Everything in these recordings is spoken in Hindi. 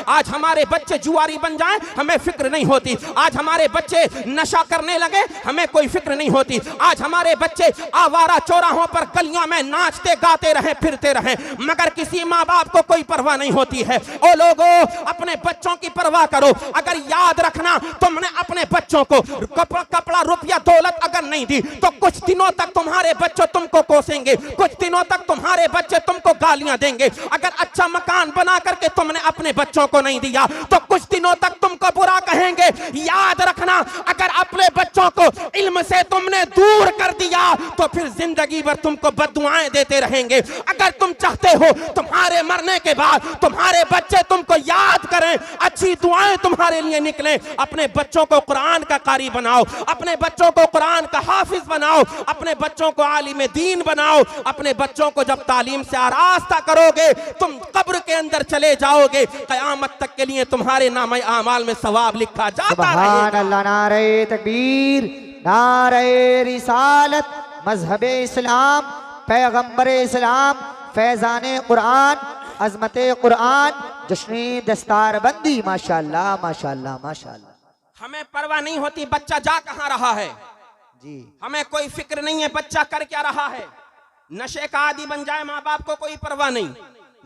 आज हमारे बच्चे जुआरी बन जाएं, हमें फिक्र नहीं होती। आज हमारे बच्चे नशा करने लगे, हमें कोई फिक्र नहीं होती। आज हमारे बच्चे आवारा चौराहों पर गलियों में नाचते गाते रहे, फिरते रहे, मगर किसी माँ बाप को कोई परवाह नहीं होती है। ओ लोगों, अपने बच्चों की परवाह करो। अगर याद रखना, तुमने अपने बच्चों को कपड़ा रुपया दौलत अगर नहीं दी तो कुछ दिनों तक तुम्हारे बच्चे तुमको कोसेंगे, कुछ दिनों तक तुम्हारे बच्चे तुमको गालियां देंगे। अगर अच्छा मकान बना करके तुमने अपने बच्चों को नहीं दिया तो कुछ दिनों तक तुमको बुरा कहेंगे। याद रखना, अगर अपने बच्चों को इल्म से तुमने दूर कर दिया तो फिर जिंदगी भर तुमको बद्दुआएं देते रहेंगे। अगर तुम चाहते हो तुम्हारे मरने के बाद तुम्हारे बच्चे तुमको याद करें, अच्छी दुआएं तुम्हारे लिए निकलें, अपने बच्चों को कुरान का कारी बनाओ, अपने बच्चों को कुरान का हाफिज बनाओ, अपने बच्चों को आलिम दीन बनाओ। अपने बच्चों को जब तालीम से आरास्ता करोगे, तुम कब्र के अंदर चले जाओगे, क़यामत तक के लिए तुम्हारे नाम आमाल में सवाब लिखा जाता रहेगा। सुभान अल्लाह, नारे तकबीर, नारे रिसालत, मजहबे इस्लाम, पैगंबरे इस्लाम, फैजाने कुरान, अजमते कुरान, जश्न दस्तारबंदी। माशाअल्लाह माशाअल्लाह माशाअल्लाह। हमें परवाह नहीं होती बच्चा जा कहां रहा है जी, हमें कोई फिक्र नहीं है बच्चा कर क्या रहा है। नशे का आदी बन जाए माँ बाप को कोई परवाह नहीं,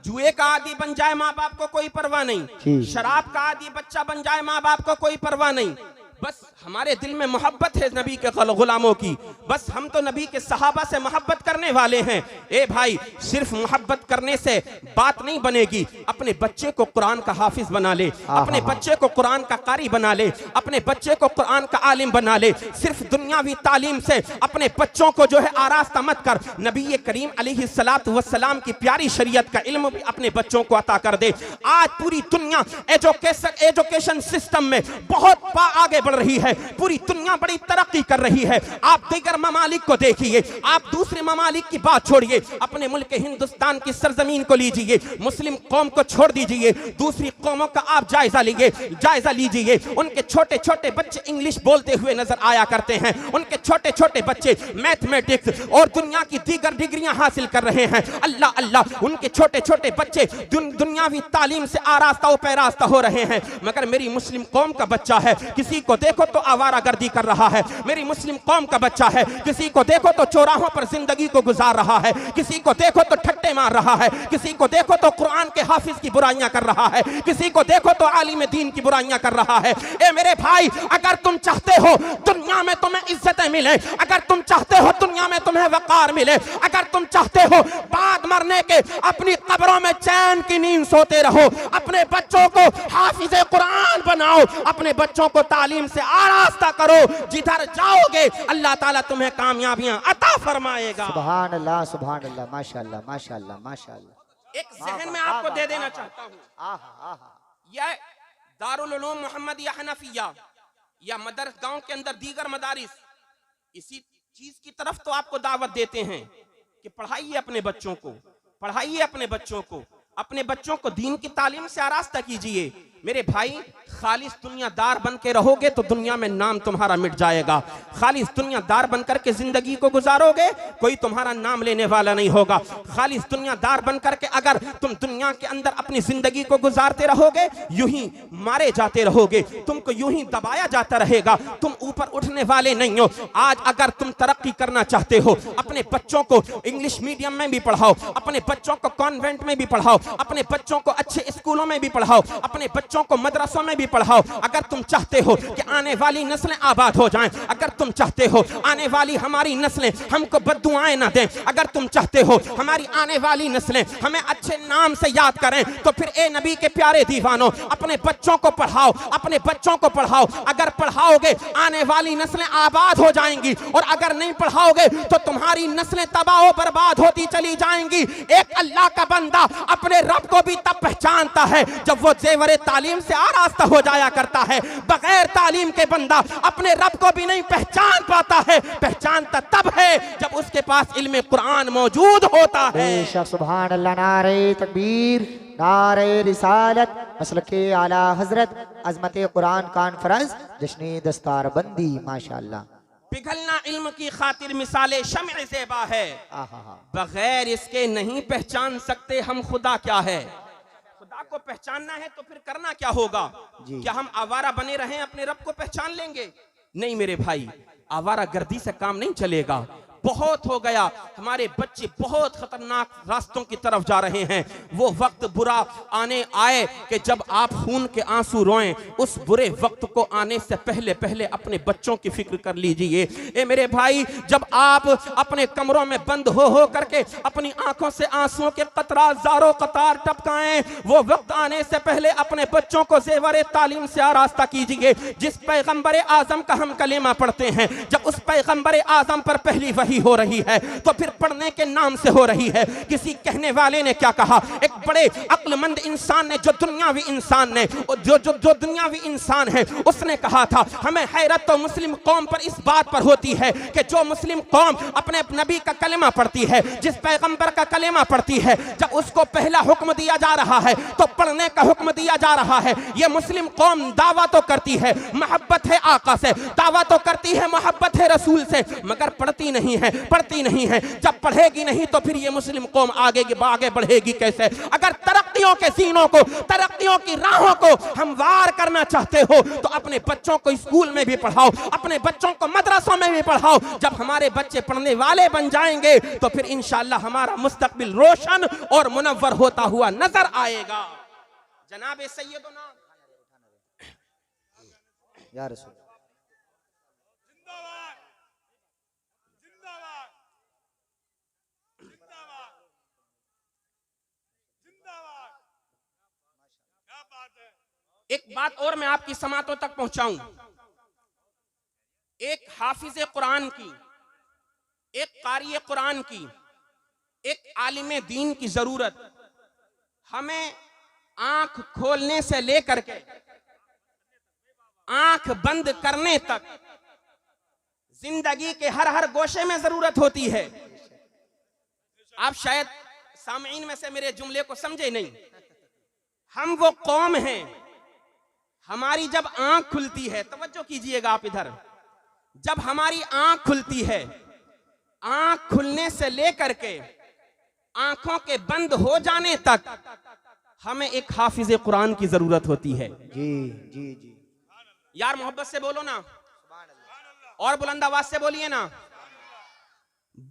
जुए का आदी बन जाए माँ बाप को कोई परवाह नहीं, शराब का आदी बच्चा बन जाए माँ बाप को कोई परवाह नहीं। बस हमारे दिल में मोहब्बत है नबी के गुलामों की, बस हम तो नबी के सहाबा से मोहब्बत करने वाले हैं। ए भाई, सिर्फ मोहब्बत करने से बात नहीं बनेगी। अपने बच्चे को कुरान का हाफिज बना ले, अपने बच्चे को कुरान का कारी बना ले, अपने बच्चे को कुरान का आलिम बना ले। सिर्फ दुनियावी तालीम से अपने बच्चों को जो है आरास्ता मत कर। नबी करीम अलैहिस्सलातु वस्सलाम की प्यारी शरीयत का इल्म भी अपने बच्चों को अता कर दे। आज पूरी दुनिया एजुकेशन सिस्टम में बहुत आगे बढ़ रही है, पूरी दुनिया बड़ी तरक्की कर रही है। आप दीगर ममालिक को देखिए, आप दूसरे ममालिक की बात छोड़िए, अपने मुल्क हिंदुस्तान की सरजमीन को लीजिए, मुस्लिम कौम को छोड़ दीजिए, दूसरी कौमों का आप जायजा लीजिए। उनके छोटे छोटे बच्चे इंग्लिश बोलते हुए नजर आया करते हैं, उनके छोटे छोटे बच्चे मैथमेटिक्स और दुनिया की दीगर डिग्रियां हासिल कर रहे हैं। अल्लाह अल्लाह, उनके छोटे छोटे बच्चे दुनियावी तालीम से आरास्ता पैरास्ता हो रहे हैं। मगर मेरी मुस्लिम कौम का बच्चा है, किसी को देखो तो आवारागर्दी कर रहा है। मेरी मुस्लिम कौम का बच्चा है, किसी को देखो तो चौराहों पर जिंदगी को गुजार रहा है, किसी को देखो तो ठट्टे मार रहा है, किसी को देखो तो कुरान के हाफिज की बुराइयां कर रहा है, किसी को देखो तो आलिम दीन की बुराइयां कर रहा है। ए मेरे भाई, अगर तुम चाहते हो दुनिया में तुम्हें इज्जतें मिले, अगर तुम चाहते हो दुनिया में तुम्हें वकार मिले, अगर तुम चाहते हो बाद मरने के अपनी कब्रों में चैन की नींद सोते रहो, अपने बच्चों को हाफिज कुरान बनाओ, अपने बच्चों को तालीम से आरास्ता करो। जिधर जाओगे अल्लाह ताला तुम्हें कामयाबियां अता फरमाएगा। सुभान अल्लाह सुभान अल्लाह, माशाअल्लाह माशाअल्लाह माशाअल्लाह। एक जहन में आपको दे देना चाहता हूँ, यह दारुल उलूम मोहम्मदिया हनफिया या मदरस गांव के अंदर दीगर मदारिस इसी चीज की तरफ तो आपको दावत देते हैं कि पढ़ाइए अपने बच्चों को, पढ़ाइए अपने बच्चों को, अपने बच्चों को दीन की तालीम से आरास्ता कीजिए। मेरे भाई, खालिस दुनियादार बन के रहोगे तो दुनिया में नाम तुम्हारा मिट जाएगा। खालिस दुनियादार बनकर के जिंदगी को गुजारोगे, कोई तुम्हारा नाम लेने वाला नहीं होगा। खालिस दुनियादार बनकर के अगर तुम दुनिया के अंदर अपनी जिंदगी को गुजारते रहोगे, यूं ही मारे जाते रहोगे, तुमको यूं ही दबाया जाता रहेगा, तुम ऊपर उठने वाले नहीं हो। आज अगर तुम तरक्की करना चाहते हो, अपने बच्चों को इंग्लिश मीडियम में भी पढ़ाओ, अपने बच्चों को कॉन्वेंट में भी पढ़ाओ, अपने बच्चों को अच्छे स्कूलों में भी पढ़ाओ, अपने बच्चों को मदरसों में भी पढ़ाओ। अगर तुम चाहते हो कि आने वाली नस्लें आबाद हो जाएं, अगर तुम चाहते हो आने वाली हमारी नस्लें हमको बद्दुआएं ना दें, अगर तुम चाहते हो हमारी आने वाली नस्लें हमें अच्छे नाम से याद करें, तो फिर ए नबी के प्यारे दीवानों, अपने बच्चों को पढ़ाओ, अपने बच्चों को पढ़ाओ। अगर पढ़ाओगे आने वाली नस्लें आबाद हो जाएंगी, और अगर नहीं पढ़ाओगे तो तुम्हारी नस्लें तबाह बर्बाद होती चली जाएंगी। एक अल्लाह का बंदा अपने रब को भी तब पहचानता है जब वो जेवर तालीम से आरास्ता हो जाया करता है। बगैर तालीम के बंदा अपने रब को भी नहीं पहचान पाता है। पहचानता तब है जब उसके पास इल्म कुरान मौजूद होता है। बेशक, सुभान अल्लाह, नारे तकबीर, नारे रिसालत, मसलके आला हजरत, अजमत कुरान कॉन्फ्रेंस, जश्न दस्तारबंदी। माशाअल्लाह। पिघलना इल्म की खातिर मिसाले शम्अ ज़ेबा है, बगैर इसके नहीं पहचान सकते हम खुदा क्या है। खुदा खुदा को पहचानना है तो फिर करना क्या होगा? क्या हम आवारा बने रहें, अपने रब को पहचान लेंगे? नहीं मेरे भाई, आवारा गर्दी से काम नहीं चलेगा। बहुत हो गया, हमारे बच्चे बहुत खतरनाक रास्तों की तरफ जा रहे हैं। वो वक्त बुरा आने आए कि जब आप खून के आंसू रोएं, उस बुरे वक्त को आने से पहले पहले अपने बच्चों की फिक्र कर लीजिए। ए मेरे भाई, जब आप अपने कमरों में बंद हो करके अपनी आंखों से आंसुओं के कतरा ज़ारो कतार टपकाएं, वो वक्त आने से पहले अपने बच्चों को ज़ेवर तालीम से आरास्ता कीजिए। जिस पैगंबर आजम का हम कलेमा पढ़ते हैं, जब उस पैगंबर आजम पर पहली वही हो रही है तो फिर पढ़ने के नाम से हो रही है। किसी कहने वाले ने क्या कहा, एक बड़े अक्लमंद इंसान ने, जो दुनियावी इंसान ने, जो दुनियावी इंसान है, उसने कहा था, हमें हैरत तो मुस्लिम कौम पर इस बात पर होती है कि जो मुस्लिम कौम अपने नबी का कलेमा पढ़ती है, जिस पैगंबर का कलेमा पढ़ती है, जब उसको पहला हुक्म दिया जा रहा है तो पढ़ने का हुक्म दिया जा रहा है। ये मुस्लिम कौम दावा तो करती है मोहब्बत है आका से, दावा तो करती है मोहब्बत है रसूल से, मगर पढ़ती नहीं है, पढ़ती नहीं है। जब पढ़ेगी नहीं तो फिर ये मुस्लिम कौम आगे बढ़ेगी कैसे? अगर तरक्कियों के जीनों को, तरक्कियों की राहों को हमवार करना चाहते हो तो अपने बच्चों को स्कूल में भी पढ़ाओ, अपने बच्चों को मदरसों में भी पढ़ाओ। जब हमारे बच्चे पढ़ने वाले बन जाएंगे तो फिर इंशाअल्लाह हमारा मुस्तकबिल रोशन और मुनव्वर होता हुआ नजर आएगा। जनाब सैयदना या रसूल एक बात और मैं आपकी समातों तक पहुंचाऊं। एक हाफिज कुरान की, एक कारी कुरान की, एक आलिम दीन की जरूरत हमें आंख खोलने से लेकर के आंख बंद करने तक जिंदगी के हर हर गोशे में जरूरत होती है। आप शायद सामीन में से मेरे जुमले को समझे नहीं। हम वो कौम हैं, हमारी जब आंख खुलती है, तवज्जो कीजिएगा आप इधर, जब हमारी आंख खुलती है, आंख खुलने से लेकर के आंखों के बंद हो जाने तक हमें एक हाफिज कुरान की जरूरत होती है। जी जी जी यार मोहब्बत से बोलो ना, और बुलंद आवाज से बोलिए ना।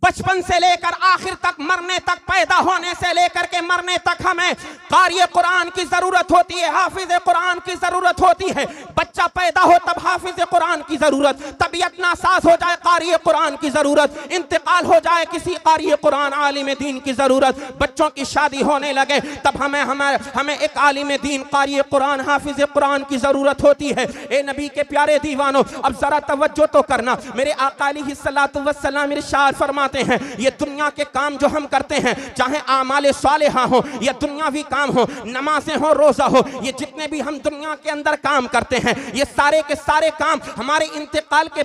बचपन से लेकर आखिर तक, मरने तक, पैदा होने से लेकर के मरने तक हमें कारी कुरान की जरूरत होती है, हाफिज कुरान की जरूरत होती है। बच्चा पैदा हो तब हाफिज कुरान की जरूरत, तबीयत नासाज हो जाए कारी कुरान की जरूरत, इंतकाल हो जाए किसी कारी कुरान आलिम दीन की जरूरत, बच्चों की शादी होने लगे तब हमें एक आलिम दीन कारी कुरान हाफिज कुरान की जरूरत होती है। ए नबी के प्यारे दीवानों, अब जरा तवज्जो तो करना। मेरे आका अलैहिस्सलातु वस्सलाम इरशाद फरमाते हैं, ये दुनिया के काम जो हम करते हैं, चाहे आमाले सालिहा हो या दुनियावी काम हो, नमाजें हो, रोजा हो, ये जितने भी हम दुनिया के अंदर काम करते हैं, ये सारे के सारे काम हमारे इंतकाल के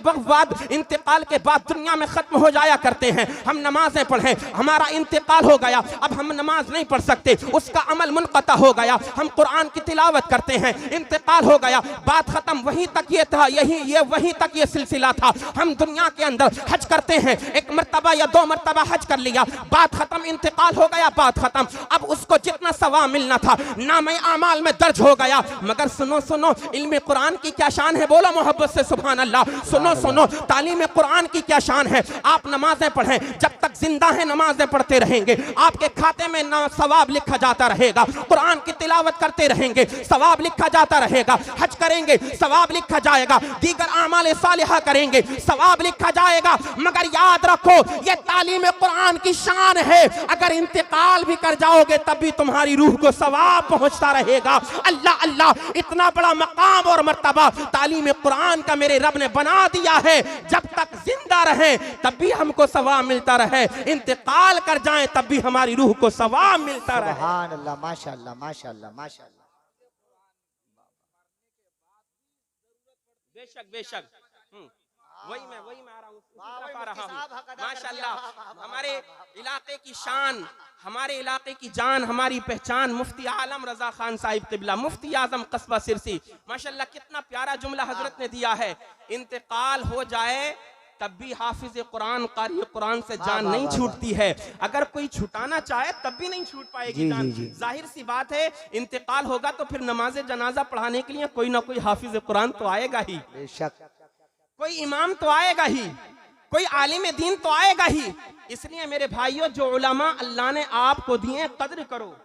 बाद दुनिया में खत्म हो जाया करते हैं। हम नमाजें पढ़ें, हमारा इंतकाल हो गया, अब हम नमाज नहीं पढ़ सकते, उसका अमल मुनक़ता हो गया। हम कुरान की तिलावत करते हैं, इंतकाल हो गया, बात खत्म। वहीं तक ये था, वहीं तक ये सिलसिला था। हम दुनिया के अंदर हज करते हैं, एक मर्तबा या 2 मर्तबा हज कर लिया, बात खत्म, इंतकाल हो गया, बात खत्म। अब उसको जितना सवाब मिलना था नामे आमाल में दर्ज हो गया। मगर सुनो इल्म कुरान की क्या शान है, बोलो मोहब्बत से सुभान अल्लाह। सुनो तालीम कुरान की क्या शान है। आप नमाजें पढ़ें, जब तक जिंदा है नमाजें पढ़ते रहेंगे, आपके खाते में ना सवाब लिखा जाता रहेगा। कुरान की तिलावत करते रहेंगे, सवाब लिखा जाता रहेगा। हज करेंगे, सवाब लिखा जाएगा। दीगर आमाल सालिहा करेंगे, सवाब लिखा जाएगा। मगर याद रखो, ये तालीम कुरान की शान है। अगर इंतकाल भी कर जाओगे तब भी तुम्हारी रूह को सवाब पहुंचता रहेगा। अल्लाह अल्लाह, इतना बड़ा मकाम और मर्तबा तालीम कुरान का मेरे रब ने बना दिया है। जब तक जिंदा रहे तब भी हमको सवाब मिलता रहे, इंतकाल कर जाएं तब भी हमारी रूह को सवाब मिलता रहे। सुभान अल्लाह, माशाअल्लाह माशाअल्लाह माशाअल्लाह। बेशक वही मैं आ रहा हूँ। माशाअल्लाह, हमारे इलाके की शान, हमारे इलाके की जान, हमारी पहचान मुफ्ती आलम रजा खान साहिब क़िबला, मुफ्ती आजम कस्बा सिरसी। माशाअल्लाह, कितना प्यारा जुमला हजरत ने दिया है। इंतकाल हो जाए तब भी हाफिज कुरान कारी कुरान से जान वाह, नहीं वाह, छूटती है। अगर कोई छुटाना चाहे तब भी नहीं छूट पाएगी जी, जान। जी, जी। जाहिर सी बात है, इंतकाल होगा तो फिर नमाज जनाजा पढ़ाने के लिए कोई ना कोई हाफिज कुरान तो आएगा ही, बेशक। कोई इमाम तो आएगा ही, कोई आलिम दीन तो आएगा ही। इसलिए मेरे भाइयों, जो उलमा अल्लाह ने आपको दिए कद्र करो,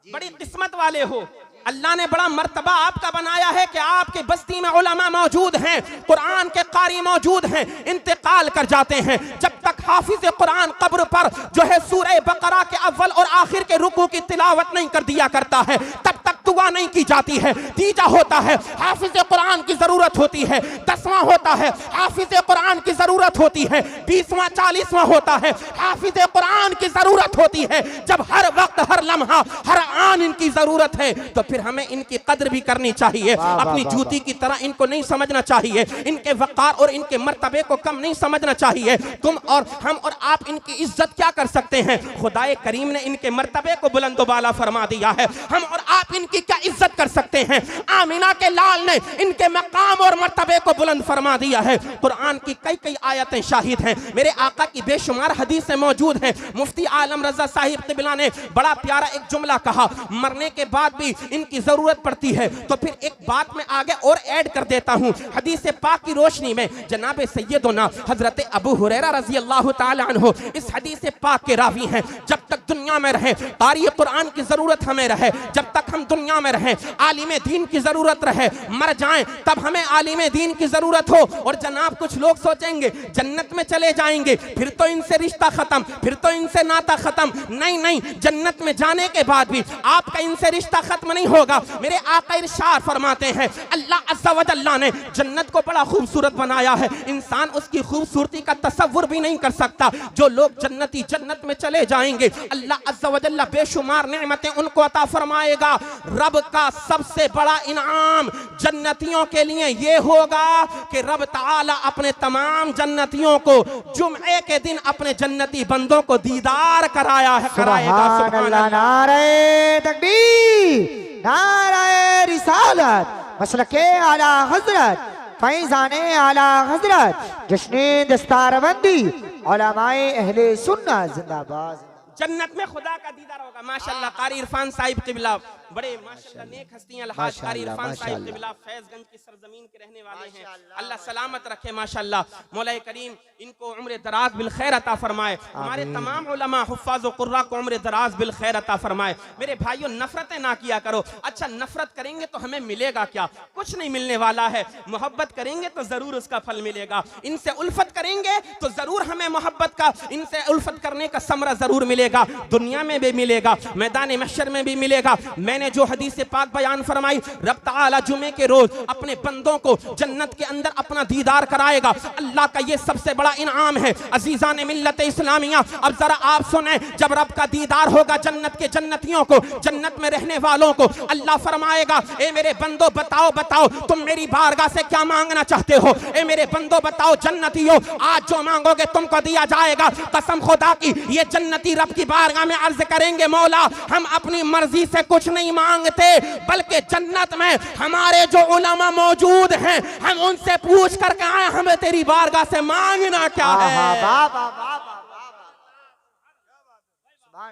बड़ी किस्मत वाले हो। अल्लाह ने बड़ा मर्तबा आपका बनाया है कि आपके बस्ती में उलमा मौजूद हैं, कुरान के कारी मौजूद हैं, इंतकाल कर जाते हैं। जब तक हाफिज कुरान कब्र पर जो है सूरह बकरा के अव्वल और आखिर के रुकू की तिलावत नहीं कर दिया करता है, तब तक दुआ नहीं की जाती है। तीजा होता है, हाफिज कुरान की जरूरत होती है। 10वां होता है, हाफिज कुरान की जरूरत होती है। 20वां 40वां होता है, हाफिज कुरान की जरूरत होती है। जब हर वक्त हर लम्हा हर आन इनकी जरूरत है, तो फिर हमें इनकी कद्र भी करनी चाहिए। अपनी जूती की तरह इनको नहीं समझना चाहिए, इनके वक़ार और इनके मर्तबे को कम नहीं समझना चाहिए। तुम और हम और आप इनकी इज्जत क्या कर सकते हैं? खुदाए करीम ने इनके मर्तबे को बुलंदोबाला फरमा दिया है। हम और आप इनकी क्या इज्जत कर सकते हैं? आमिना के लाल ने इनके मकाम और मर्तबे को बुलंद फरमा दिया है। कुरान की कई कई आयतें शाहिद हैं, मेरे आका की बेशुमार हदीसें मौजूद हैं। मुफ्ती आलम रजा साहिब क़िबला ने बड़ा प्यारा एक जुमला कहा, मरने के बाद भी इनकी जरूरत पड़ती है। तो फिर एक बात मैं आगे और ऐड कर देता हूं, हदीस पाक की रोशनी में जनाब सैयदना हजरत अबू हुरैरा रजी अल्लाह ताला अन्हु इस हदीस पाक के रावी हैं। जब तक दुनिया में रहे कारी कुरान की जरूरत हमें रहे, जब तक हम दुनिया में रहे आलिम दीन की जरूरत रहे, मर जाएं तब हमें आलिम दीन की जरूरत हो। और जनाब कुछ लोग सोचेंगे जन्नत में चले जाएंगे, फिर तो इनसे रिश्ता खत्म, फिर तो इनसे नाता खत्म। नहीं नहीं, जन्नत में जाने के बाद भी आपका इनसे रिश्ता खत्म नहीं होगा। मेरे आका इरशाद फरमाते हैं, अल्लाह अज़्ज़ा व जल्ला ने जन्नत को बड़ा खूबसूरत बनाया है, इंसान उसकी खूबसूरती का तसव्वुर भी नहीं कर सकता। जो लोग जन्नती जन्नत में चले जाएंगे, अल्लाह अज़्ज़ा व जल्ला बेशुमार नेमतें उनको अता फरमाएगा। रब का सबसे बड़ा इनाम जन्नतियों के लिए ये होगा कि रब ताला अपने तमाम जन्नतियों को जुम्मे के दिन अपने जन्नती बंदों को दीदार कराएगा। सुभान अल्लाह, नारे तकबीर, नारे रिसालत, मसलके आला हजरत, फैज़ाने आला हजरत, जश्ने दस्तारबंदी, उलमाए अहले सुन्नत जिंदाबाद। जन्नत में खुदा का दीदार होगा। माशाल्लाह कारी इरफान साहिब क़िबला बड़े माशाल्लाह नेक हस्तियां, अलहाज कारी इरफान साहिब क़िबला फैज़गंज की सरजमीन के रहने वाले हैं। अल्लाह सलामत रखे माशाल्लाह। मौला करीम इनको उम्र दराज बिल खैर अता फरमाए। हमारे तमाम उलमा हुफ़्फ़ाज़ व क़ुर्रा को उम्र दराज बिल खैर अता फरमाए। मेरे भाइयों, नफरतें ना किया करो। अच्छा, नफरत करेंगे तो हमें मिलेगा क्या? कुछ नहीं मिलने वाला है। मोहब्बत करेंगे तो जरूर उसका फल मिलेगा। इनसे उल्फत करेंगे तो जरूर हमें मोहब्बत का, इनसे उल्फत करने का समरा जरूर मिलेगा। दुनिया में भी मिलेगा, मैदान महशर में भी मिलेगा। मैंने जो हदीस पाक बयान फरमाई, रब ताला जुमे के रोज अपने बंदों को जन्नत के अंदर अपना दीदार कराएगा। अल्लाह का ये सबसे बड़ा इनाम है। अजीजान मिल्लत इस्लामिया, अब जरा आप सुने, जब रब का दीदार होगा जन्नत के जन्नतियों को, जन्नत में रहने वालों को, अल्लाह फरमाएगा, ए मेरे बंदो बताओ बताओ तुम मेरी बारगाह से क्या मांगना चाहते हो? ए मेरे बंदो बताओ जन्नतियों, आज जो मांगोगे तुमको दिया जाएगा। कसम खुदा की, ये जन्नती रब की बारगाह में अर्ज करेंगे, मौला हम अपनी मर्जी से कुछ नहीं मांगते, बल्कि जन्नत में हमारे जो उलमा मौजूद हैं, हम उनसे पूछ कर कहा हमें तेरी बारगाह से मांगना क्या है।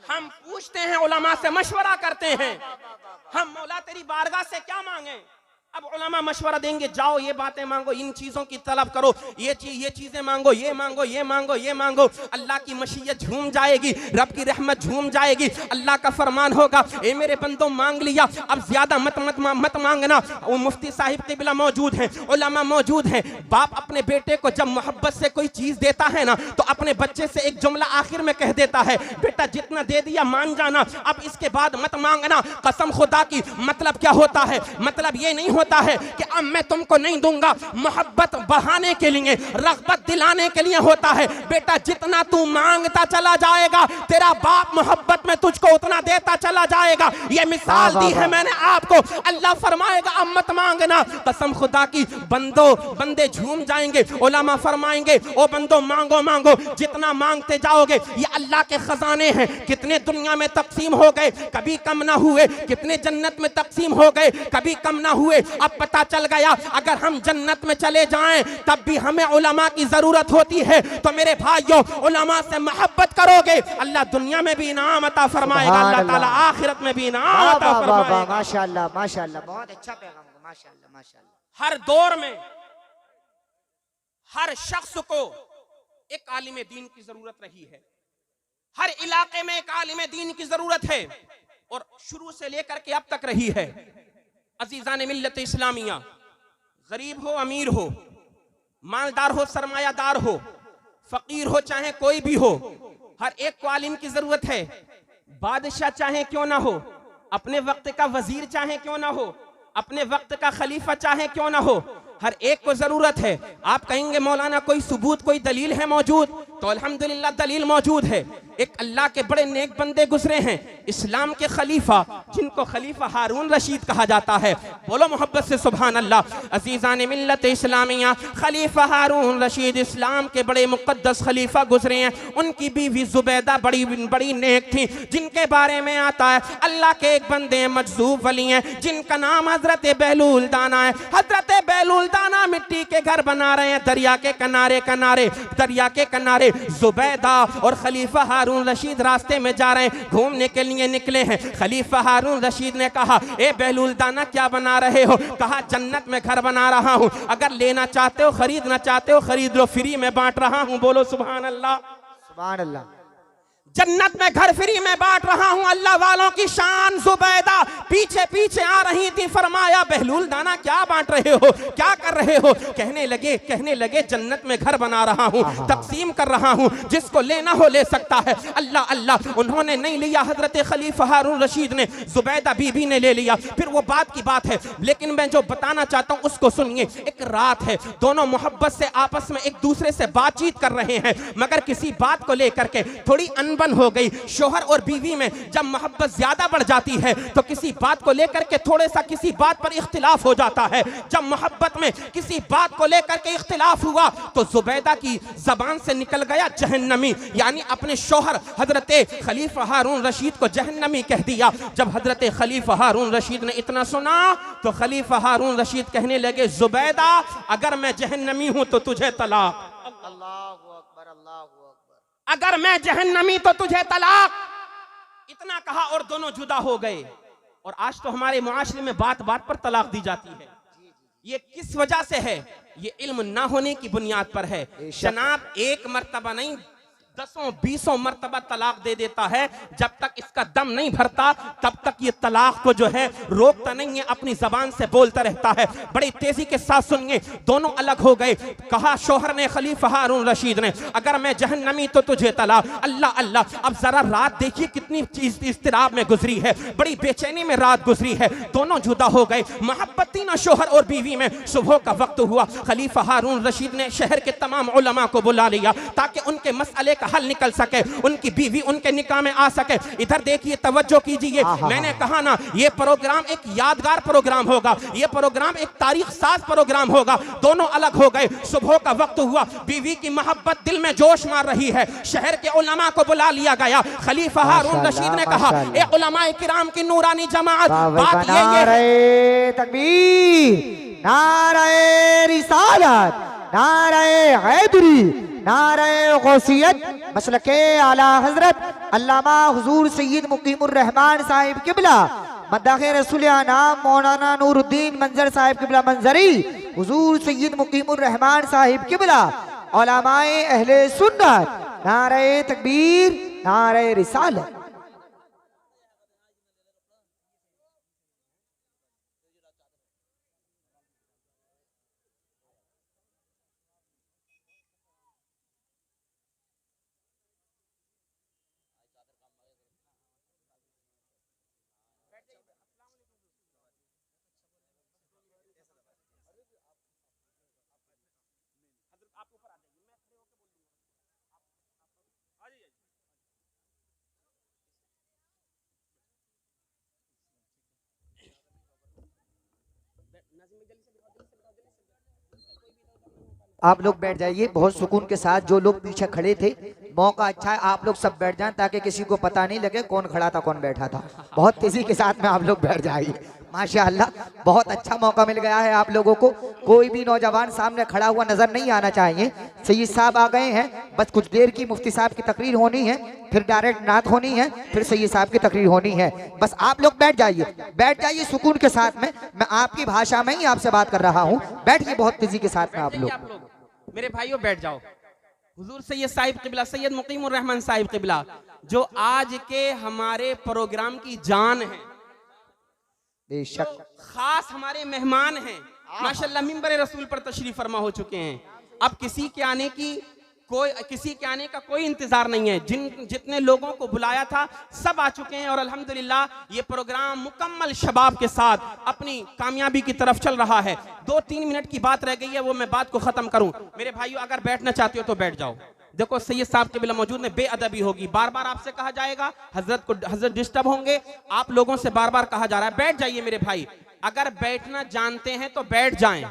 हम पूछते हैं, उलमा से मशवरा करते हैं, हम मौला तेरी बारगाह से क्या मांगे? अब उलमा मशवरा देंगे, जाओ ये बातें मांगो, इन चीजों की तलब करो, ये चीजें मांगो, ये मांगो, ये मांगो, ये मांगो। अल्लाह की मशीयत झूम जाएगी, रब की रहमत झूम जाएगी। अल्लाह का फरमान होगा, ए मेरे बंदो मांग लिया, अब ज्यादा मत मांगना। वो मुफ्ती साहिब क़िबला मौजूद हैं, उलमा मौजूद हैं। बाप अपने बेटे को जब मोहब्बत से कोई चीज देता है ना, तो अपने बच्चे से एक जुमला आखिर में कह देता है, बेटा जितना दे दिया मान जाना, अब इसके बाद मत मांगना। कसम खुदा की, मतलब क्या होता है? मतलब ये नहीं होता है कि अब मैं तुमको नहीं दूंगा, मोहब्बत बढ़ाने के लिए, रग़बत दिलाने के लिए होता है। बेटा जितना तू मांगता चला जाएगा, तेरा बाप मोहब्बत में तुझको उतना देता चला जाएगा। ये मिसाल दी है मैंने आपको। अल्लाह फरमाएगा अब मत मांगना। कसम खुदा की, बंदे झूम जाएंगे। उलमा फरमाएंगे, ओ बंदो मांगो मांगो, जितना मांगते जाओगे ये अल्लाह के खजाने हैं। कितने दुनिया में तकसीम हो गए, कभी कम ना हुए, कितने जन्नत में तकसीम हो गए, कभी कम ना हुए। अब पता चल गया अगर हम जन्नत में चले जाएं तब भी हमें उलमा की जरूरत होती है। तो मेरे भाइयों, उलमा से मोहब्बत करोगे, अल्लाह दुनिया में भी इनाम अता फरमाएगा, अल्लाह ताला आखिरत में भी इनाम अता फरमाएगा। माशाअल्लाह माशाअल्लाह, बहुत अच्छा पैगाम, माशाअल्लाह माशाअल्लाह। हर दौर में हर शख्स को एक आलिम दीन की जरूरत रही है, हर इलाके में एक आलिम दीन की जरूरत है और शुरू से लेकर के अब तक रही है। अजीजान मिल्लत इस्लामिया, गरीब हो अमीर हो, मालदार हो सरमायादार हो, फकीर हो चाहे कोई भी हो, हर एक को आलिम की जरूरत है। बादशाह चाहे क्यों ना हो, अपने वक्त का वजीर चाहे क्यों ना हो, अपने वक्त का खलीफा चाहे क्यों ना हो, हर एक को जरूरत है। आप कहेंगे मौलाना कोई सबूत कोई दलील है मौजूद, तो अल्हम्दुलिल्लाह दलील मौजूद है। एक अल्लाह के बड़े नेक बंदे गुजरे हैं, इस्लाम के खलीफा, जिनको खलीफा हारून रशीद कहा जाता है। बोलो मोहब्बत से सुभान अल्लाह। अजीजान मिल्लत इस्लामिया, खलीफा हारून रशीद इस्लाम के बड़े मुकद्दस खलीफा गुजरे हैं। उनकी बीवी जुबैदा बड़ी बड़ी नेक थी, जिनके बारे में आता है अल्लाह के एक बंदे मजसूब वली हैं जिनका नाम हजरत बेहलूल दाना है। हजरत बेहलूल दाना मिट्टी के घर बना रहे हैं दरिया के किनारे दरिया के किनारे। जुबैदा और खलीफा हारून रशीद रास्ते में जा रहे हैं, घूमने के लिए निकले हैं। खलीफा हारून रशीद ने कहा, ए बेहलूल दाना क्या बना रहे हो? कहा, जन्नत में घर बना रहा हूं, अगर लेना चाहते हो, खरीदना चाहते हो खरीद लो, फ्री में बांट रहा हूं। बोलो सुभान अल्लाह सुभान अल्लाह। जन्नत में घर फ्री में बांट रहा हूं। अल्लाह वालों की शान। जुबैदा पीछे पीछे आ रही थी। फरमाया, बेहलूल दाना क्या बांट रहे हो, क्या कर रहे हो? कहने लगे जन्नत में घर बना रहा हूं, तकसीम कर रहा हूं, जिसको लेना हो ले सकता है। अल्लाह अल्लाह, उन्होंने नहीं लिया, हजरत खलीफा हारून रशीद ने, जुबैदा बीबी ने ले लिया। फिर वो बात की बात है, लेकिन मैं जो बताना चाहता हूं उसको सुनिए। एक रात है, दोनों मोहब्बत से आपस में एक दूसरे से बातचीत कर रहे हैं, मगर किसी बात को लेकर के थोड़ी अनबन हो गई। शोहर और बीवी में जब मोहब्बत ज्यादा बढ़ जाती है तो किसी बात को लेकर के थोड़े सा किसी बात पर इख्तिलाफ हो जाता है। जब मोहब्बत में किसी बात को लेकर के इख्तिलाफ हुआ तो जुबैदा की जबान से निकल गया जहन्नमी, यानी अपने शोहर हजरत खलीफा हारून रशीद को जहन्नमी कह दिया। जब हजरत खलीफा हारून रशीद ने इतना सुना तो खलीफा हारून रशीद कहने लगे, जुबैदा अगर मैं जहन्नमी हूं तो तुझे तलाक। अगर मैं जहन्नमी तो तुझे तलाक। इतना कहा और दोनों जुदा हो गए। और आज तो हमारे मुआशरे में बात बात पर तलाक दी जाती है। ये किस वजह से है? ये इल्म ना होने की बुनियाद पर है। जनाब, एक मर्तबा नहीं, 10-20 मर्तबा तलाक दे देता है। जब तक इसका दम नहीं भरता तब तक ये तलाक को जो है रोकता नहीं है, अपनी जबान से बोलता रहता है। बड़ी तेजी के साथ सुनिए, दोनों अलग हो गए। कहा शोहर ने, खलीफा हारून रशीद ने, अगर मैं जहन्नमी तो तुझे तलाक। अल्लाह अल्लाह, अब जरा रात देखिए कितनी चीज इस्तिराब में गुजरी है, बड़ी बेचैनी में रात गुजरी है। दोनों जुदा हो गए। मोहब्बत थी ना शोहर और बीवी में। सुबह का वक्त हुआ, खलीफा हारून रशीद ने शहर के तमाम उलमा को बुला लिया ताकि उनके मसले का हल निकल सके, उनकी बीवी उनके निकाह में आ सके। इधर देखिए, तवज्जो कीजिए, मैंने कहा ना ये प्रोग्राम एक यादगार प्रोग्राम होगा, ये प्रोग्राम एक तारीख साज प्रोग्राम होगा। दोनों अलग हो गए। सुबह का वक्त हुआ, बीवी की मोहब्बत दिल में जोश मार रही है। शहर के उलमा को बुला लिया गया। खलीफा हारून रशीद ने कहा, ए उलमाए किराम की नूरानी जमात, बात ये नारे तकबीर, नारे रिसालत, नारे हैदरी, नारे गौसियत, मसलके आला हजरत अल्लामा हुजूर सैयद मुकीमुर रहमान साहिब किबला, मद्दाखे रसूल नाम मौलाना नूरुद्दीन मंजर साहिब किबला मंजरी, हुजूर सैयद मुकीमुर रहमान साहिब किबला, उलमाए अहले सुन्नत, नारे तकबीर, नारे रिसालत। आप लोग बैठ जाइए बहुत सुकून के साथ। जो लोग पीछे खड़े थे, मौका अच्छा है आप लोग सब बैठ जाएं ताकि किसी को पता नहीं लगे कौन खड़ा था कौन बैठा था। बहुत तेजी के साथ में आप लोग बैठ जाइए, माशाअल्लाह, बहुत अच्छा मौका मिल गया है आप लोगों को। कोई भी नौजवान सामने खड़ा हुआ नजर नहीं आना चाहिए। सैयद साहब आ गए हैं, बस कुछ देर की मुफ्ती साहब की तकरीर होनी है, फिर डायरेक्ट नात होनी है, फिर सैयद साहब की तकरीर होनी है। बस आप लोग बैठ जाइए सुकून के साथ में। मैं आपकी भाषा में ही आपसे बात कर रहा हूँ, बैठिए बहुत तेजी के साथ में आप लोग। मेरे भाइयों बैठ जाओ। हुजूर सैयद साहिब किबला, सैयद मुकीमुर रहमान साहिब किबला, जो आज के हमारे प्रोग्राम की जान है, बेशक खास हमारे मेहमान हैं, माशाल्लाह मिंबर रसूल पर तशरीफ फरमा हो चुके हैं। अब किसी के आने का कोई इंतजार नहीं है। जितने लोगों को बुलाया था सब आ चुके हैं और अल्हम्दुलिल्लाह ये प्रोग्राम मुकम्मल शबाब के साथ अपनी कामयाबी की तरफ चल रहा है। 2-3 मिनट की बात रह गई है, वो मैं बात को खत्म करूं। मेरे भाइयों अगर बैठना चाहते हो तो बैठ जाओ। देखो सैयद साहब के बिला मौजूद में बेअदबी होगी, बार बार आपसे कहा जाएगा, हजरत डिस्टर्ब होंगे, आप लोगों से बार बार कहा जा रहा है। बैठ जाइए मेरे भाई, अगर बैठना जानते हैं तो बैठ जाएं,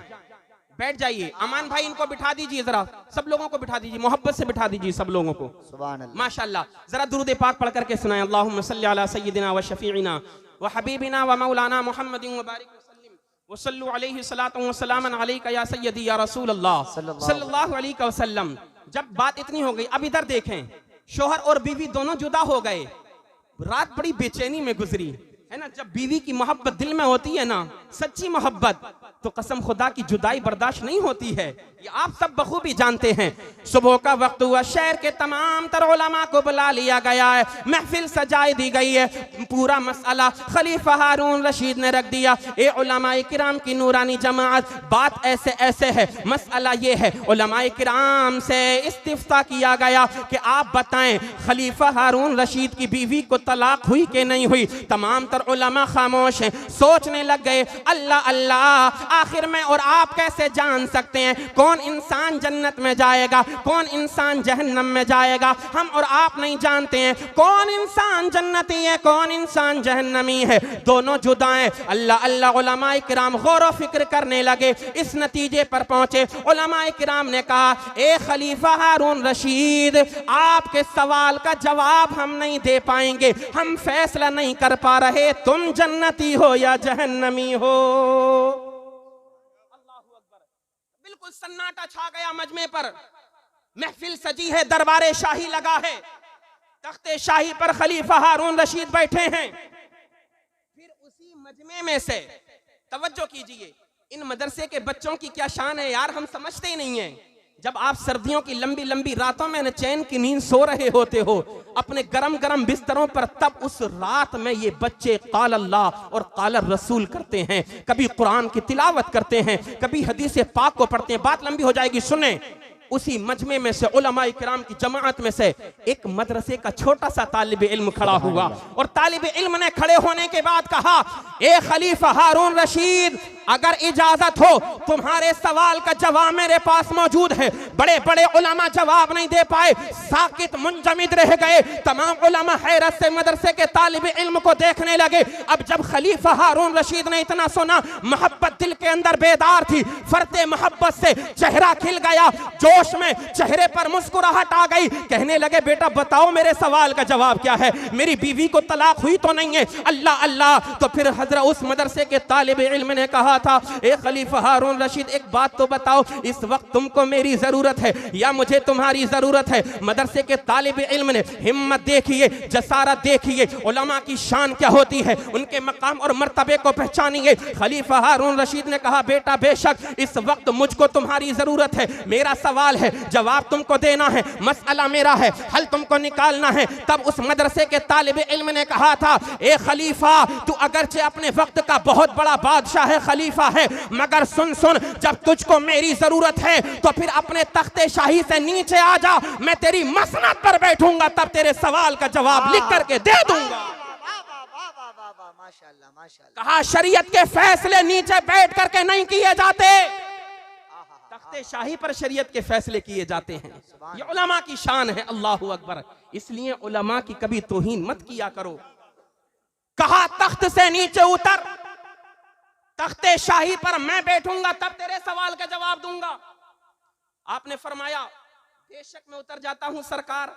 बैठ जाइए। अमान भाई इनको बिठा दीजिए, जरा सब लोगों को बिठा दीजिए, मोहब्बत से बिठा दीजिए सब लोगों को। सुभान अल्लाह। माशाअल्लाह, जरा दुरूद पाक पढ़ करके सुनाएं। अल्लाहुम्मा सल्ली अला सय्यिदिना व शफीइना व हबीबिना व मौलाना मुहम्मदिन व बारिक व सल्लु अलैहि सलातु व सलामन अलैका या सय्यदी या रसूल अल्लाह सल्लल्लाहु अलैहि वसल्लम। जब बात इतनी हो गई, अब इधर देखें, शोहर और बीवी दोनों जुदा हो गए, रात बड़ी बेचैनी में गुजरी है ना। जब बीवी की मोहब्बत दिल में होती है ना, सच्ची मोहब्बत, तो कसम खुदा की जुदाई बर्दाश्त नहीं होती है, ये आप सब बखूबी जानते हैं। सुबह का वक्त हुआ, शहर के तमाम तर उलमा को बुला लिया गया है, महफिल सजाई दी गई है, पूरा मसला खलीफा हारून रशीद ने रख दिया। ए उलमाए किराम की नूरानी जमात, बात ऐसे है, मसला ये है, उलमाए किराम से इस्तिफ्ता किया गया कि आप बताएं खलीफा हारून रशीद की बीवी को तलाक हुई कि नहीं हुई। तमाम तर उलमा खामोश हैं, सोचने लग गए, अल्लाह अल्लाह, आखिर में और आप कैसे जान सकते हैं कौन इंसान जन्नत में जाएगा, कौन इंसान जहन्नम में जाएगा। हम और आप नहीं जानते हैं कौन इंसान जन्नती है, कौन इंसान जहन्नमी है, दोनों जुदा हैं। अल्लाह अल्लाह, उलमाए किराम गौर व फिक्र करने लगे, इस नतीजे पर पहुंचे। उलमाए किराम ने कहा, ए खलीफा हारून रशीद, आपके सवाल का जवाब हम नहीं दे पाएंगे, हम फैसला नहीं कर पा रहे तुम जन्नती हो या जहन्नमी हो। बिल्कुल सन्नाटा छा गया मजमे पर, महफिल सजी है, दरबारे शाही लगा है, तख्ते शाही पर खलीफा हारून रशीद बैठे हैं। फिर उसी मजमे में से, तवज्जो कीजिए, इन मदरसे के बच्चों की क्या शान है यार, हम समझते ही नहीं है। जब आप सर्दियों की लंबी लंबी रातों में चैन की नींद सो रहे होते हो अपने गरम गरम बिस्तरों पर, तब उस रात में ये बच्चे काल अल्लाह और काल रसूल करते हैं, कभी कुरान की तिलावत करते हैं, कभी हदीस पाक को पढ़ते हैं। बात लंबी हो जाएगी, सुने। उसी मजमे में से उलमाए किराम की जमात में से एक मदरसे का छोटा सा तालिब इल्म खड़ा हुआ और तालिब इल्म ने खड़े होने के बाद कहा, ए खलीफा हारून रशीद, अगर इजाजत हो तुम्हारे सवाल का जवाब मेरे पास मौजूद है। बड़े बड़े उलमा जवाब नहीं दे पाए, साकित मुंजमिद रह गए। तमाम उलमा हैरत से मदरसे के तालिब इल्म को देखने लगे। अब जब खलीफा हारून रशीद ने इतना सुना, मोहब्बत दिल के अंदर बेदार थी, फरते मोहब्बत से चेहरा खिल गया, जोश में चेहरे पर मुस्कुराहट आ गई। कहने लगे, बेटा बताओ मेरे सवाल का जवाब क्या है, मेरी बीवी को तलाक हुई तो नहीं है? अल्लाह अल्लाह। तो फिर हजरत उस मदरसे के तालिब इल्म ने कहा था, ए खलीफा हारून रशीद, एक बात तो बताओ, इस वक्त तुमको मेरी जरूरत है या मुझे तुम्हारी जरूरत है? मदरसे के तालिब इल्म ने हिम्मत देखिए, जसारत देखिए, उलमा की शान क्या होती है, उनके मकाम और मर्तबे को पहचानिए। खलीफा हारून रशीद ने कहा, बेटा बेशक इस वक्त मुझको तुम्हारी जरूरत है, मेरा सवाल है, जवाब तुमको देना है, मसला मेरा है, हल तुमको निकालना है। तब उस मदरसे के तालिब इल्म ने कहा था, ए खलीफा, तू अगरचे अपने वक्त का बहुत बड़ा बादशाह है, खलीफा है, मगर सुन सुन, जब तुझको मेरी जरूरत है तो फिर अपने तख्ते शाही से नीचे आ जा, मैं तेरी मसनद पर बैठूंगा, तब तेरे सवाल का जवाब लिख करके दे दूंगा। माशाअल्लाह माशाअल्लाह। कहा, शरीयत के फैसले नीचे बैठ करके नहीं किए जाते, तख्ते शाही पर शरीयत के फैसले किए जाते हैं। ये उलमा की शान है। अल्लाहु अकबर। इसलिए उलमा की कभी तौहीन मत किया करो। कहा, तख्त से नीचे उतर, तख्ते शाही पर मैं बैठूंगा, तब तेरे सवाल का जवाब दूंगा। आपने फरमाया, बेशक मैं उतर जाता हूं सरकार,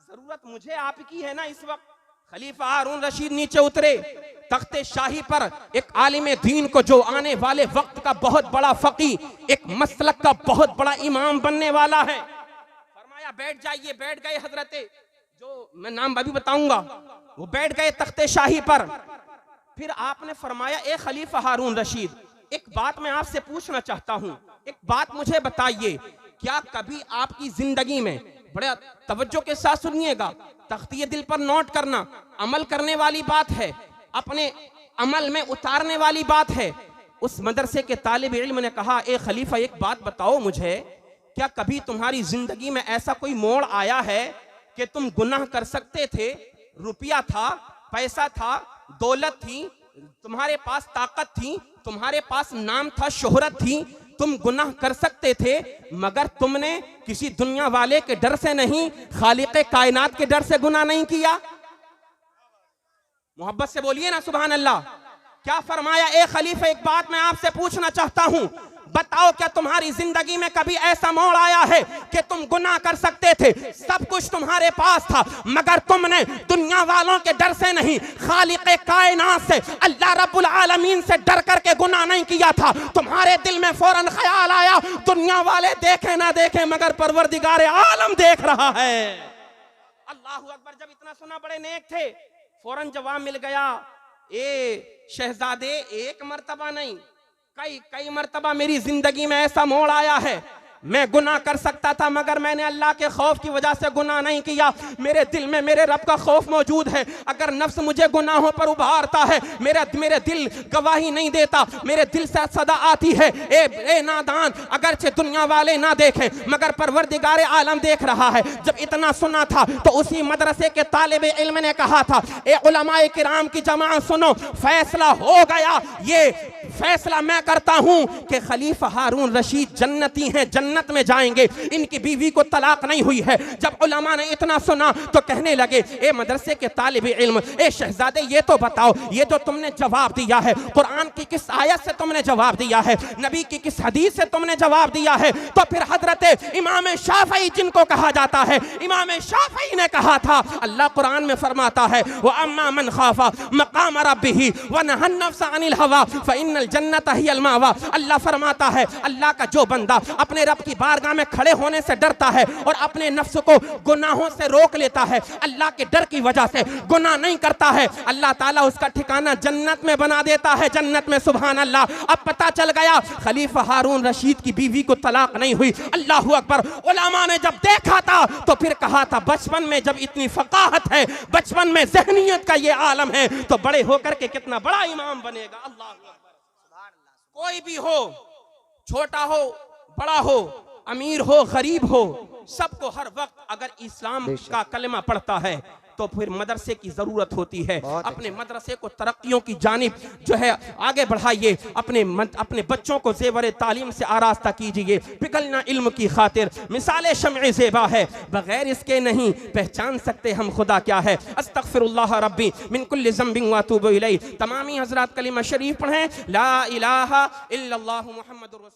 जरूरत मुझे आपकी है ना इस वक्त। खलीफा हारून रशीद नीचे उतरे तख्ते शाही पर। एक आलिम दीन को जो आने वाले वक्त का बहुत बड़ा फकी, एक मसलक का बहुत बड़ा इमाम बनने वाला है, फरमाया बैठ जाइए। बैठ गए हजरते, जो मैं नाम अभी बताऊंगा, वो बैठ गए तख्ते शाही पर। फिर आपने फरमाया, ए खलीफा हारून रशीद, एक बात मैं आपसे पूछना चाहता हूं, एक बात मुझे बताइए, क्या कभी आपकी जिंदगी में, बड़ा तवज्जो के साथ सुनिएगा, तख्तिए दिल पर नोट करना, अमल करने वाली बात है, अपने अमल में उतारने वाली बात है। उस मदरसे के तालिब इल्म ने कहा, ए खलीफा एक बात बताओ मुझे, क्या कभी तुम्हारी जिंदगी में ऐसा कोई मोड़ आया है कि तुम गुनाह कर सकते थे? रुपया था, पैसा था, दौलत थी, तुम्हारे पास ताकत थी, तुम्हारे पास नाम था, शोहरत थी, तुम गुनाह कर सकते थे, मगर तुमने किसी दुनिया वाले के डर से नहीं, खालिक़े कायनात के डर से गुनाह नहीं किया। मोहब्बत से बोलिए ना सुभान अल्लाह। क्या फरमाया, ए खलीफा एक बात मैं आपसे पूछना चाहता हूं, बताओ क्या तुम्हारी जिंदगी में कभी ऐसा मोड़ आया है कि तुम गुनाह कर सकते थे, सब कुछ तुम्हारे पास था, मगर तुमने दुनिया वालों के डर से नहीं, खालिक़े कायनात से, अल्लाह रब्बुल आलमीन से डर करके गुनाह नहीं किया था? तुम्हारे दिल में फौरन ख्याल आया, दुनिया वाले देखे ना देखे मगर परवरदिगार आलम देख रहा है। अल्लाह अकबर। जब इतना सुना, बड़े नेक थे, फौरन जवाब मिल गया, ए शहजादे, एक मर्तबा नहीं, कई मर्तबा मेरी जिंदगी में ऐसा मोड़ आया है, मैं गुनाह कर सकता था मगर मैंने अल्लाह के खौफ की वजह से गुनाह नहीं किया। मेरे दिल में मेरे रब का खौफ मौजूद है। अगर नफ्स मुझे गुनाहों पर उभारता है, मेरे दिल गवाही नहीं देता, मेरे दिल से सदा आती है, ए नादान, अगरचे दुनिया वाले ना देखें मगर परवरदिगार आलम देख रहा है। जब इतना सुना था तो उसी मदरसे के तालिब इल्म ने कहा था, ए उलमाए किराम की जमात सुनो, फैसला हो गया, ये फैसला मैं करता हूं कि खलीफा हारून रशीद जन्नती हैं, जन्नत में जाएंगे, इनकी बीवी को तलाक नहीं हुई है। जब उलमा ने इतना सुना तो कहने लगे, ए मदरसे के तालिब इल्म, ए शहजादे, ये तो बताओ, ये जो तुमने जवाब दिया है, कुरान की किस आयत से तुमने जवाब दिया है, नबी की किस हदीस से तुमने जवाब दिया है? तो फिर हजरत इमाम शाफई जिनको कहा जाता है, इमाम शाफई ने कहा था, अल्लाह कुरान में फरमाता है, व अम्मा मन खाफा मकाम रब्बिही व नहा नफ्स अनिल हवा फइन्नल जन्नत हियल मावा। अल्लाह फरमाता है, अल्लाह का जो बंदा अपने रब की बारगाह में खड़े होने से डरता है और अपने नफ्स को गुनाहों से रोक लेता है, अल्लाह के डर की वजह से गुनाह नहीं करता है, अल्लाह ताला उसका ठिकाना जन्नत में बना देता है, जन्नत में। सुभान अल्लाह। अब पता चल गया खलीफा हारून रशीद की बीवी को तलाक नहीं हुई। अल्लाहू अकबर। उलमा ने जब देखा था तो फिर कहा था, बचपन में जब इतनी फकाहत है, बचपन में ज़हनियत का ये आलम है, तो बड़े होकर के कितना बड़ा इमाम बनेगा। अल्लाह कोई भी हो, छोटा हो, बड़ा हो, अमीर हो, गरीब हो, सबको हर वक्त अगर इस्लाम का कलमा पढ़ता है तो फिर मदरसे की जरूरत होती है। अपने मदरसे को तरक्कियों की जानिब जो है आगे बढ़ाइए, अपने बच्चों को ज़ेवर तालीम से आरास्ता कीजिए। पिघलना इल्म की खातिर मिसाल शम्अ ज़ेबा है, बगैर इसके नहीं पहचान सकते हम खुदा क्या है। अस्तगफिरुल्लाह रब्बी मिन कुल्लि ज़ंबिन व अतूबु इलैह। तमामी हज़रात कलिमा शरीफ पढ़ें, ला इलाहा इल्लल्लाहु मुहम्मदुर